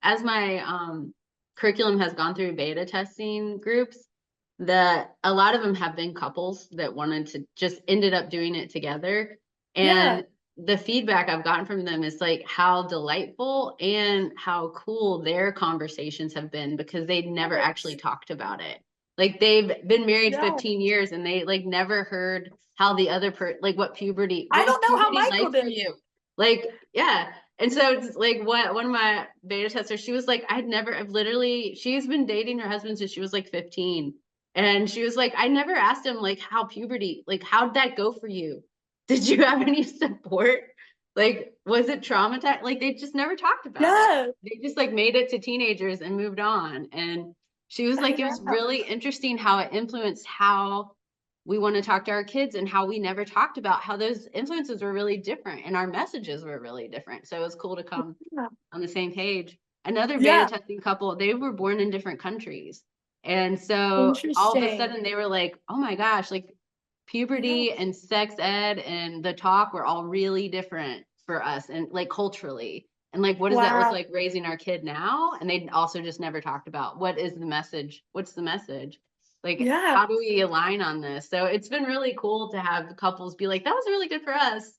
as my curriculum has gone through beta testing groups, that a lot of them have been couples that wanted to just ended up doing it together. Yeah. And the feedback I've gotten from them is like how delightful and how cool their conversations have been, because they'd never actually Yes. talked about it. Like they've been married Yeah. 15 years and they like never heard how the other like what I was don't know how puberty Michael like for did. you? Like, yeah. And so it's like one of my beta testers, she was like, I've literally, she's been dating her husband since she was like 15. And she was like, I never asked him like how puberty, like how'd that go for you? Did you have any support? Like, was it traumatized? Like they just never talked about it. Yeah. They just like made it to teenagers and moved on. And she was I like, it was know. really interesting how it influenced how we want to talk to our kids, and how we never talked about how those influences were really different and our messages were really different. So it was cool to come Yeah. on the same page. Another beta Yeah. testing couple, they were born in different countries. And so all of a Interesting. sudden they were like, oh my gosh, like Yeah. puberty and sex ed and the talk were all really different for us, and like culturally. And like, what does that look Wow. like raising our kid now? And they also just never talked about what is the message? What's the message? Like, Yeah. how do we align on this? So it's been really cool to have couples be like, that was really good for us.